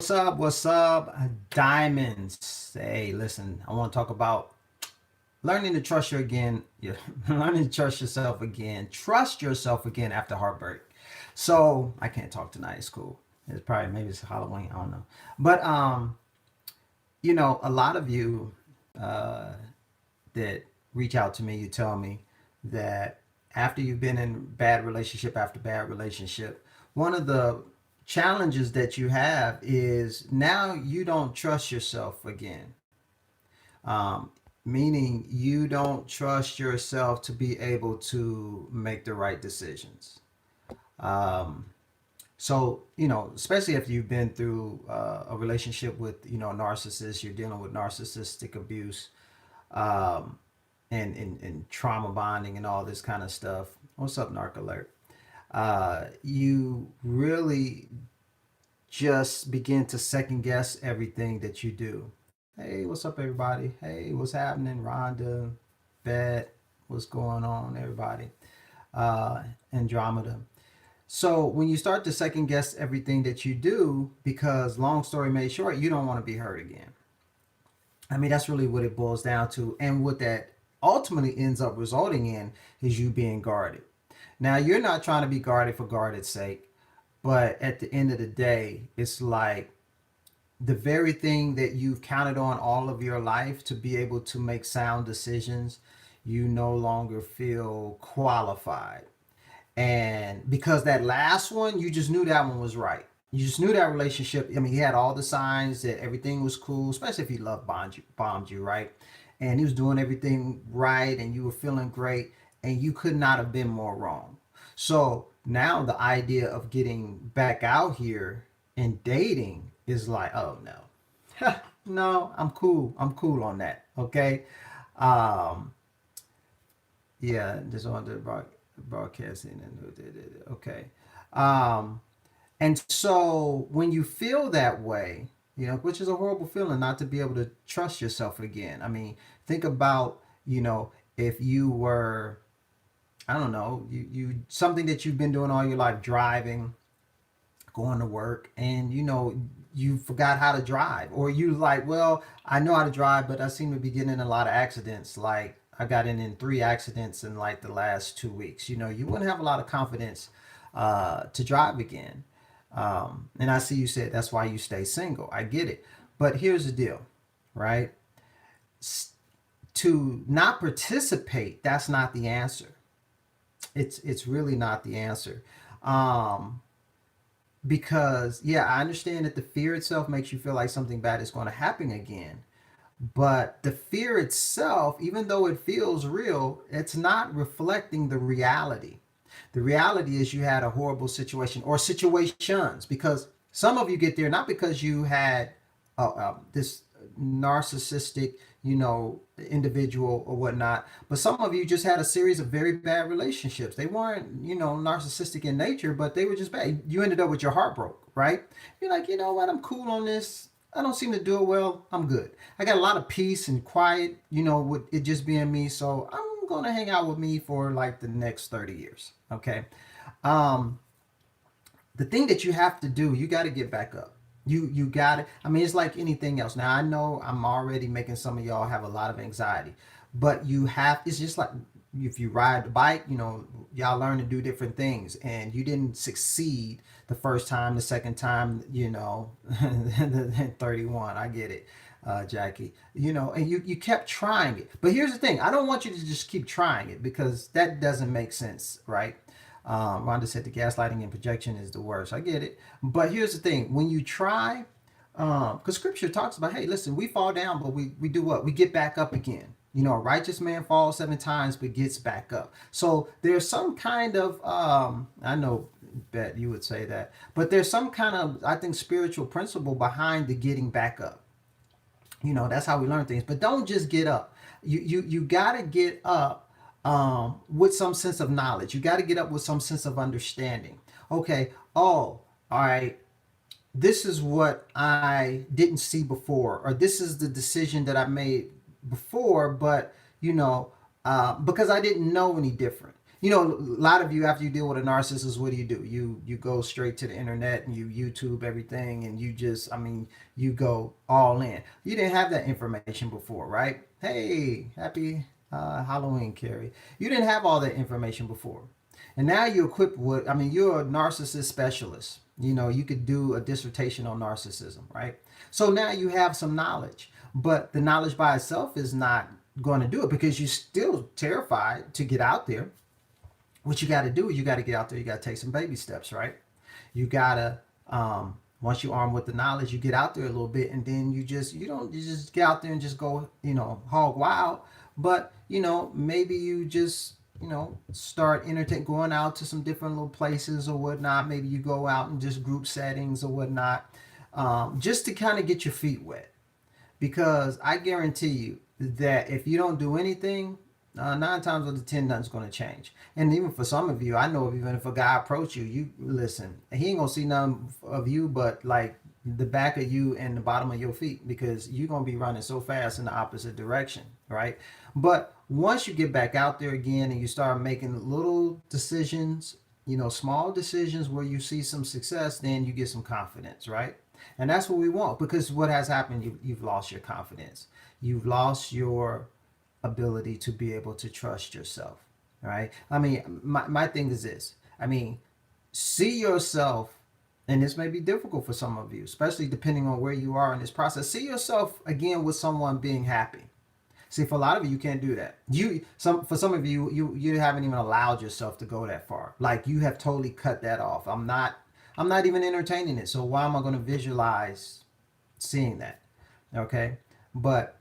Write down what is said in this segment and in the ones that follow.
What's up? What's up? Diamonds. Hey, listen, I want to talk about learning to trust you again. Yeah, learning to trust yourself again. Trust yourself again after heartbreak. So I can't talk tonight. It's cool. It's probably maybe it's Halloween. I don't know. But a lot of you uh that reach out to me, you tell me that after you've been in bad relationship after bad relationship, one of the challenges that you have is now you don't trust yourself again. Meaning you don't trust yourself to be able to make the right decisions. Um, especially if you've been through a relationship with, a narcissist, you're dealing with narcissistic abuse, um, and trauma bonding and all this kind of stuff. What's up, Narc Alert? You really just begin to second guess everything that you do. Hey, what's up, everybody? Hey, what's happening? Rhonda, Bet, what's going on, everybody? Andromeda. So when you start to second guess everything that you do, because long story made short, you don't want to be hurt again. I mean, that's really what it boils down to. And what that ultimately ends up resulting in is you being guarded. Now, you're not trying to be guarded for guarded's sake, but at the end of the day, it's like the very thing that you've counted on all of your life to be able to make sound decisions, you no longer feel qualified. And because that last one, you just knew that one was right. You just knew that relationship. I mean, he had all the signs that everything was cool, especially if he bombed you, right? And he was doing everything right, and you were feeling great, and you could not have been more wrong. So now the idea of getting back out here and dating is like, oh no, no, I'm cool. I'm cool on that. Okay. Um, yeah, just on the broadcasting and okay. Um, and so when you feel that way, which is a horrible feeling not to be able to trust yourself again. I mean, think about, if you were, I don't know, you something that you've been doing all your life, driving, going to work, and you forgot how to drive, or you like, well, I know how to drive, but I seem to be getting in a lot of accidents. Like I got in 3 accidents in like the last 2 weeks. You wouldn't have a lot of confidence to drive again. And I see you said that's why you stay single. I get it, but here's the deal, right? To not participate, that's not the answer. It's really not the answer. Um, because yeah, I understand that the fear itself makes you feel like something bad is going to happen again, but the fear itself, even though it feels real, it's not reflecting the reality. The reality is you had a horrible situation or situations, because some of you get there not because you had this narcissistic, individual or whatnot, but some of you just had a series of very bad relationships. They weren't, narcissistic in nature, but they were just bad. You ended up with your heart broke, right? You're like, you know what? I'm cool on this. I don't seem to do it well. I'm good. I got a lot of peace and quiet, with it just being me. So I'm going to hang out with me for like the next 30 years. Okay. Um, the thing that you have to do, you got to get back up. You got it. I mean, it's like anything else. Now I know I'm already making some of y'all have a lot of anxiety, but you have. It's just like if you ride the bike. Y'all learn to do different things, and you didn't succeed the first time, the second time. 31. I get it, Jackie. And you kept trying it. But here's the thing: I don't want you to just keep trying it because that doesn't make sense, right? Rhonda said the gaslighting and projection is the worst. I get it. But here's the thing. When you try, because scripture talks about, hey, listen, we fall down, but we do what? We get back up again. A righteous man falls 7 times, but gets back up. So there's some kind of, I know, Bet, you would say that, but there's some kind of, I think, spiritual principle behind the getting back up. That's how we learn things. But don't just get up. You got to get up with some sense of knowledge. You got to get up with some sense of understanding. Okay. Oh, all right. This is what I didn't see before, or this is the decision that I made before, but because I didn't know any different. You know, a lot of you, after you deal with a narcissist, what do? You go straight to the internet and you YouTube everything, and you just, I mean, you go all in. You didn't have that information before, right? Hey, happy Halloween, Carrie. You didn't have all that information before, and now you're equipped with. I mean, you're a narcissist specialist. You know, you could do a dissertation on narcissism, right? So now you have some knowledge, but the knowledge by itself is not going to do it because you're still terrified to get out there. What you got to do is you got to get out there. You got to take some baby steps, right? You got to once you armed with the knowledge, you get out there a little bit, and then you just get out there and just go, hog wild. But maybe you just start entertain going out to some different little places or whatnot. Maybe you go out in just group settings or whatnot, just to kind of get your feet wet. Because I guarantee you that if you don't do anything, 9 times out of 10, nothing's going to change. And even for some of you, I know even if a guy approach you, you listen, he ain't going to see none of you but like the back of you and the bottom of your feet, because you're going to be running so fast in the opposite direction, right? But once you get back out there again and you start making little decisions, small decisions where you see some success, then you get some confidence, right? And that's what we want, because what has happened, you've lost your confidence. You've lost your ability to be able to trust yourself, right? I mean, my thing is this. I mean, see yourself, and this may be difficult for some of you, especially depending on where you are in this process. See yourself again with someone being happy. See, for a lot of you can't do that. For some of you haven't even allowed yourself to go that far. Like, you have totally cut that off. I'm not even entertaining it. So why am I going to visualize seeing that? Okay? But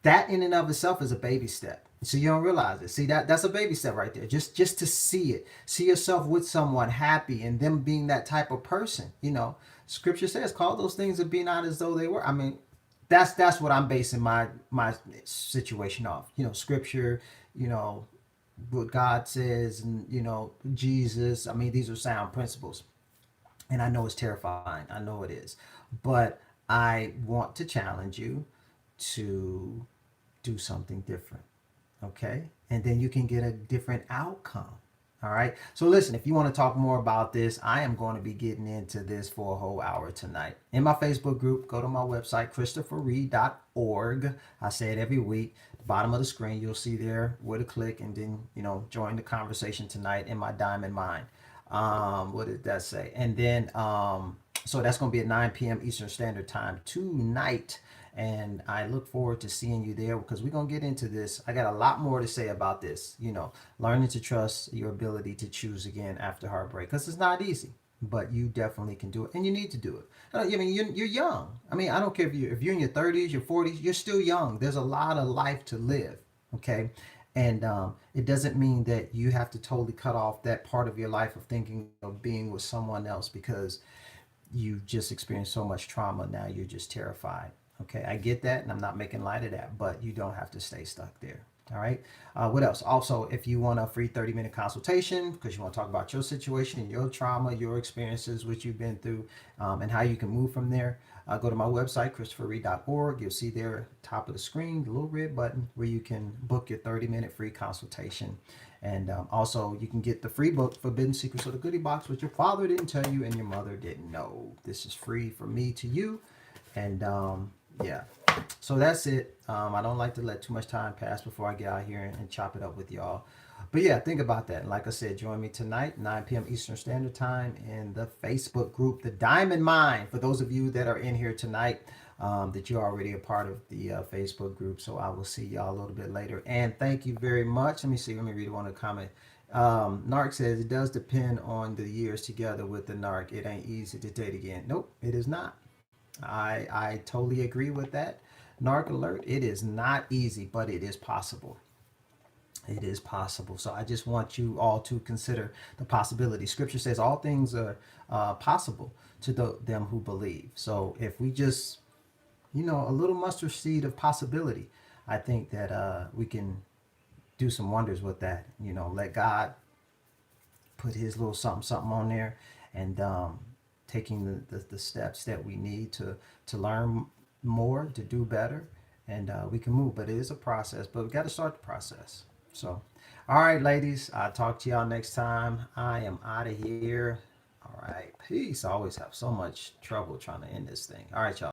that in and of itself is a baby step. So you don't realize it. See, that's a baby step right there. Just to see it. See yourself with someone happy and them being that type of person. Scripture says, call those things that be not as though they were. I mean, that's what I'm basing my situation off. Scripture, what God says, and Jesus. I mean, these are sound principles. And I know it's terrifying. I know it is. But I want to challenge you to do something different. Okay? And then you can get a different outcome. All right? So listen, if you want to talk more about this, I am going to be getting into this for a whole hour tonight. In my Facebook group, go to my website, christopherreid.org. I say it every week. At the bottom of the screen, you'll see there where to click, and then, join the conversation tonight in my Diamond Mind. What did that say? And then, so that's going to be at 9 p.m. Eastern Standard Time tonight. And I look forward to seeing you there, because we're going to get into this. I got a lot more to say about this, learning to trust your ability to choose again after heartbreak, because it's not easy, but you definitely can do it, and you need to do it. I mean, you're young. I mean, I don't care if you're in your 30s, your 40s, you're still young. There's a lot of life to live, okay? And it doesn't mean that you have to totally cut off that part of your life of thinking of being with someone else because you just experienced so much trauma. Now you're just terrified. Okay, I get that, and I'm not making light of that, but you don't have to stay stuck there. All right. What else? Also, if you want a free 30-minute consultation because you want to talk about your situation, your trauma, your experiences, what you've been through, and how you can move from there, go to my website, christopherreid.org. You'll see there, top of the screen, the little red button where you can book your 30-minute free consultation. And also, you can get the free book, Forbidden Secrets of the Goodie Box, which your father didn't tell you and your mother didn't know. This is free from me to you. And yeah, so that's it. I don't like to let too much time pass before I get out here and chop it up with y'all. But yeah, think about that. And like I said, join me tonight, 9 p.m. Eastern Standard Time, in the Facebook group, The Diamond Mind. For those of you that are in here tonight, that you're already a part of the Facebook group. So I will see y'all a little bit later. And thank you very much. Let me see. Let me read one of the comments. Narc says, it does depend on the years together with the narc. It ain't easy to date again. Nope, it is not. I totally agree with that. Narc alert, it is not easy, but it is possible. It is possible. So I just want you all to consider the possibility. Scripture says all things are possible to them who believe. So if we just, a little mustard seed of possibility, I think that we can do some wonders with that. Let God put his little something on there, and taking the steps that we need to learn more, to do better, and we can move. But it is a process, but we got to start the process. So, all right, ladies, I'll talk to y'all next time. I am out of here. All right, peace. I always have so much trouble trying to end this thing. All right, y'all.